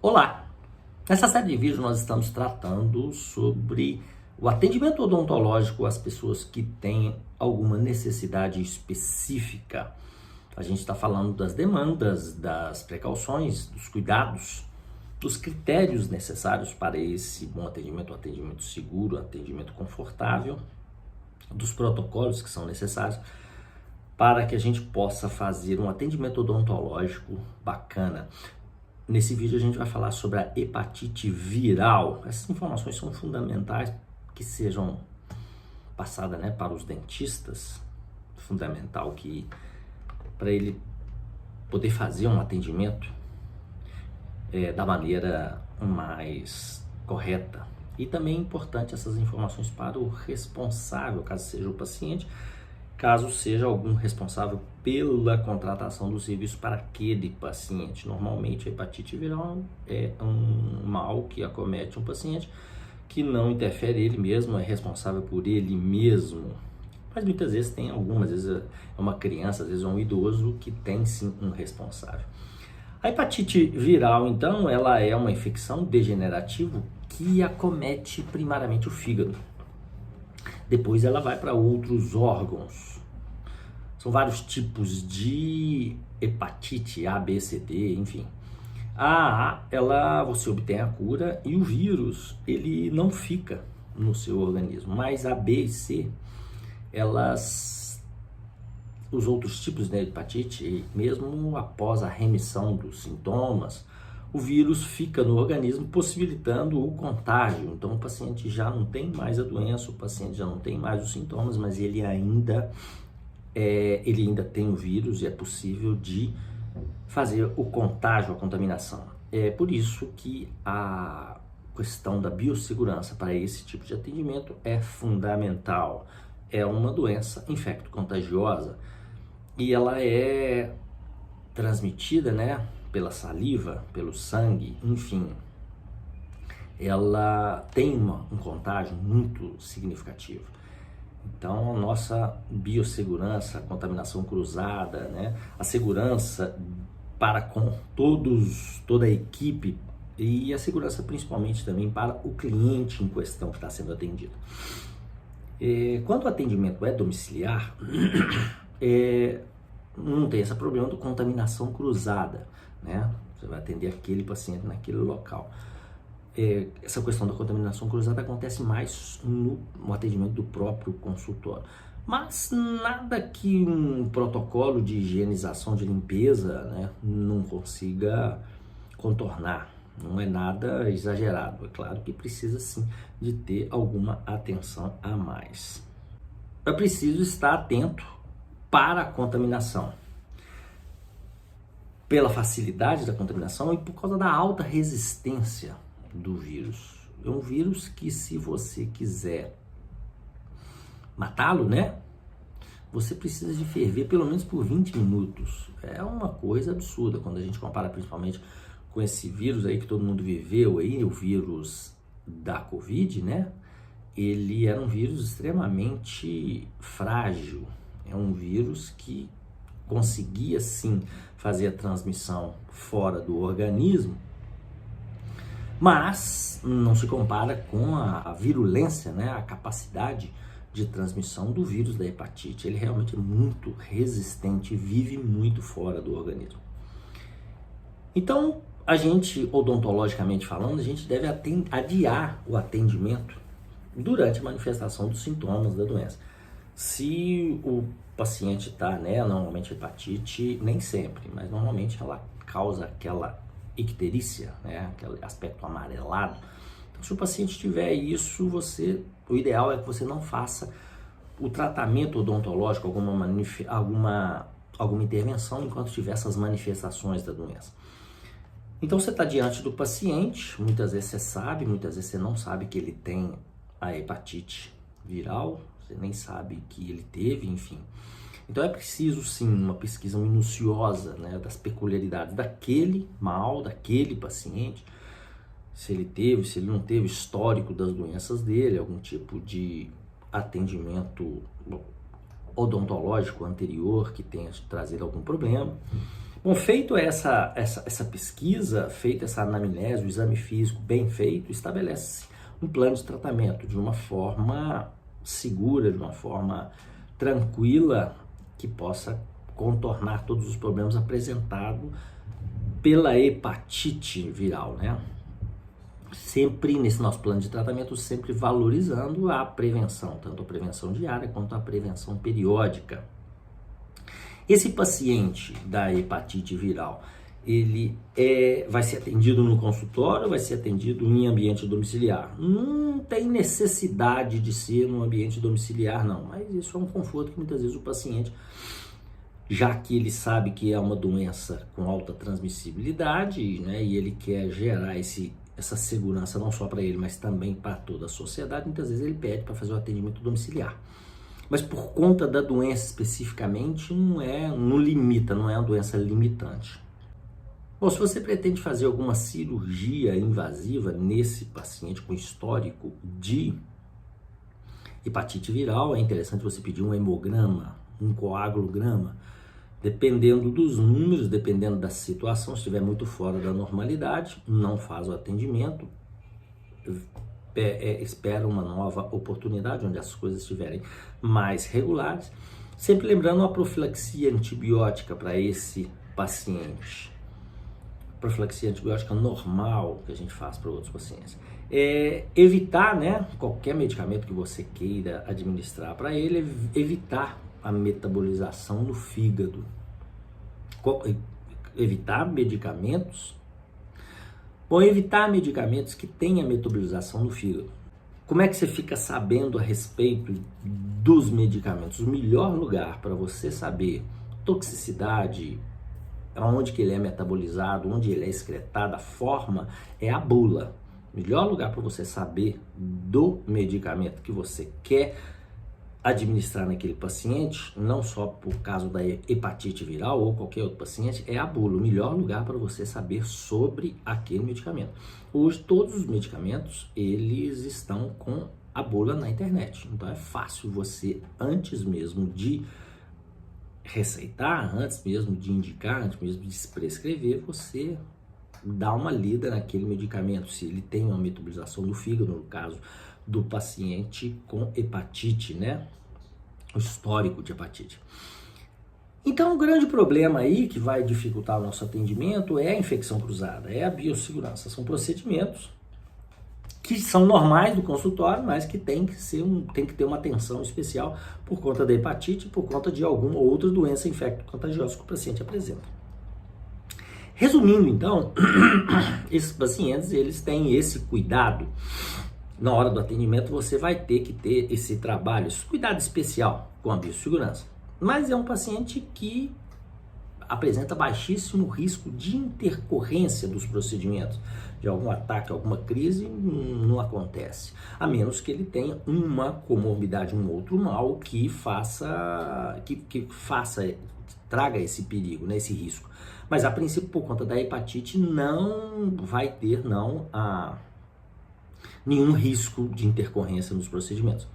Olá! Nessa série de vídeos nós estamos tratando sobre o atendimento odontológico às pessoas que têm alguma necessidade específica. A gente está falando das demandas, das precauções, dos cuidados, dos critérios necessários para esse bom atendimento, um atendimento seguro, um atendimento confortável, dos protocolos que são necessários para que a gente possa fazer um atendimento odontológico bacana. Nesse vídeo a gente vai falar sobre a hepatite viral. Essas informações são fundamentais que sejam passadas, para os dentistas. Fundamental que para ele poder fazer um atendimento da maneira mais correta. E também é importante essas informações para o responsável, caso seja o paciente, caso seja algum responsável pela contratação do serviço para aquele paciente. Normalmente a hepatite viral é um mal que acomete um paciente que não interfere ele mesmo, é responsável por ele mesmo. Mas muitas vezes tem algumas, às vezes é uma criança, às vezes é um idoso que tem sim um responsável. A hepatite viral, então, ela é uma infecção degenerativa que acomete primariamente o fígado. Depois ela vai para outros órgãos. São vários tipos de hepatite, A, B, C, D, enfim. A, você obtém a cura e o vírus, ele não fica no seu organismo. Mas a B e C, os outros tipos de hepatite, mesmo após a remissão dos sintomas, o vírus fica no organismo, possibilitando o contágio. Então o paciente já não tem mais a doença, o paciente já não tem mais os sintomas, mas ele ainda tem o vírus e é possível de fazer o contágio, a contaminação. É por isso que a questão da biossegurança para esse tipo de atendimento é fundamental. É uma doença infecto-contagiosa e ela é transmitida, pela saliva, pelo sangue, enfim. Ela tem um contágio muito significativo. Então, a nossa biossegurança, a contaminação cruzada, a segurança para com toda a equipe e a segurança principalmente também para o cliente em questão que está sendo atendido. Quando o atendimento é domiciliar, não tem esse problema de contaminação cruzada, Você vai atender aquele paciente naquele local. Essa questão da contaminação cruzada acontece mais no atendimento do próprio consultório. Mas nada que um protocolo de higienização, de limpeza, não consiga contornar. Não é nada exagerado. É claro que precisa sim de ter alguma atenção a mais. É preciso estar atento para a contaminação, pela facilidade da contaminação e por causa da alta resistência do vírus. É um vírus que, se você quiser matá-lo, você precisa de ferver pelo menos por 20 minutos. É uma coisa absurda quando a gente compara principalmente com esse vírus aí que todo mundo viveu aí, o vírus da Covid, Ele era um vírus extremamente frágil. É um vírus que conseguia sim fazer a transmissão fora do organismo, mas não se compara com a virulência, a capacidade de transmissão do vírus da hepatite. Ele realmente é muito resistente e vive muito fora do organismo. Então, a gente, odontologicamente falando, a gente deve adiar o atendimento durante a manifestação dos sintomas da doença. Se o paciente está, normalmente hepatite, nem sempre, mas normalmente ela causa aquela icterícia, aquele aspecto amarelado. Então, se o paciente tiver isso, o ideal é que você não faça o tratamento odontológico, alguma intervenção enquanto tiver essas manifestações da doença. Então você está diante do paciente, muitas vezes você sabe, muitas vezes você não sabe que ele tem a hepatite viral, você nem sabe que ele teve, enfim. Então é preciso sim uma pesquisa minuciosa, das peculiaridades daquele mal, daquele paciente, se ele teve, se ele não teve, histórico das doenças dele, algum tipo de atendimento odontológico anterior que tenha trazido algum problema. Bom, feito essa pesquisa, feita essa anamnese, o exame físico bem feito, estabelece um plano de tratamento de uma forma segura, de uma forma tranquila, que possa contornar todos os problemas apresentados pela hepatite viral, né? Sempre nesse nosso plano de tratamento, sempre valorizando a prevenção, tanto a prevenção diária quanto a prevenção periódica. Esse paciente da hepatite viral, ele vai ser atendido no consultório, vai ser atendido em ambiente domiciliar. Não tem necessidade de ser no ambiente domiciliar, não, mas isso é um conforto que muitas vezes o paciente, já que ele sabe que é uma doença com alta transmissibilidade, né, e ele quer gerar essa segurança não só para ele, mas também para toda a sociedade, muitas vezes ele pede para fazer o atendimento domiciliar. Mas por conta da doença especificamente, não limita, não é uma doença limitante. Bom, se você pretende fazer alguma cirurgia invasiva nesse paciente com histórico de hepatite viral, é interessante você pedir um hemograma, um coagulograma, dependendo dos números, dependendo da situação. Se estiver muito fora da normalidade, não faz o atendimento, espera uma nova oportunidade, onde as coisas estiverem mais regulares. Sempre lembrando a profilaxia antibiótica para esse paciente. Profilaxia antibiótica normal que a gente faz para outros pacientes. Evitar, né, qualquer medicamento que você queira administrar para ele, evitar a metabolização no fígado. Evitar medicamentos. Bom, evitar medicamentos que tenham metabolização no fígado. Como é que você fica sabendo a respeito dos medicamentos? O melhor lugar para você saber toxicidade, onde que ele é metabolizado, onde ele é excretado, a forma, é a bula. O melhor lugar para você saber do medicamento que você quer administrar naquele paciente, não só por causa da hepatite viral ou qualquer outro paciente, é a bula, o melhor lugar para você saber sobre aquele medicamento. Hoje todos os medicamentos, eles estão com a bula na internet, então é fácil você, antes mesmo de receitar, antes mesmo de indicar, antes mesmo de prescrever, você dá uma lida naquele medicamento, se ele tem uma metabolização do fígado, no caso do paciente com hepatite, né? O histórico de hepatite. Então, o grande problema aí que vai dificultar o nosso atendimento é a infecção cruzada, é a biossegurança. São procedimentos que são normais do consultório, mas que tem que ter uma atenção especial por conta da hepatite, por conta de alguma outra doença infecto-contagiosa que o paciente apresenta. Resumindo, então, esses pacientes, eles têm esse cuidado. Na hora do atendimento, você vai ter que ter esse trabalho, esse cuidado especial com a biossegurança. Mas é um paciente que apresenta baixíssimo risco de intercorrência dos procedimentos, de algum ataque, alguma crise, não acontece. A menos que ele tenha uma comorbidade, um outro mal que traga esse perigo, né, esse risco. Mas a princípio, por conta da hepatite, não vai ter nenhum risco de intercorrência nos procedimentos.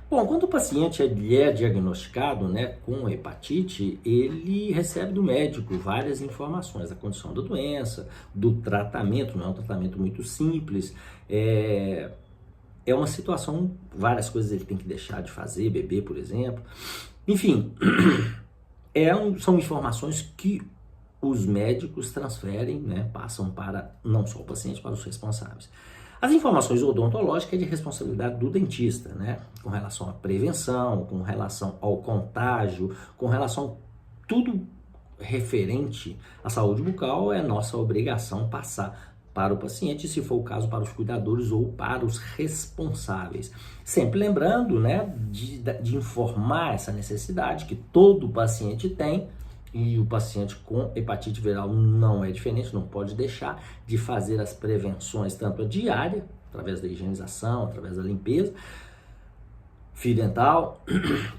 Bom, quando o paciente é diagnosticado, né, com hepatite, ele recebe do médico várias informações da condição da doença, do tratamento. Não é um tratamento muito simples, é uma situação, várias coisas ele tem que deixar de fazer, beber, por exemplo. Enfim, são informações que os médicos transferem, né, passam para não só o paciente, para os responsáveis. As informações odontológicas é de responsabilidade do dentista, né? Com relação à prevenção, com relação ao contágio, com relação a tudo referente à saúde bucal, é nossa obrigação passar para o paciente, se for o caso, para os cuidadores ou para os responsáveis. Sempre lembrando, né, de informar essa necessidade que todo paciente tem, e o paciente com hepatite viral não é diferente, não pode deixar de fazer as prevenções, tanto a diária, através da higienização, através da limpeza, fio dental,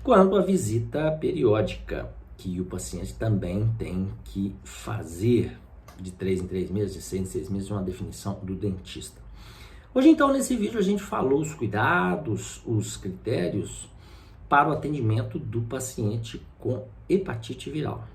quanto a visita periódica, que o paciente também tem que fazer de 3 em 3 meses, de 6 em 6 meses, uma definição do dentista. Hoje, então, nesse vídeo a gente falou os cuidados, os critérios para o atendimento do paciente com hepatite viral.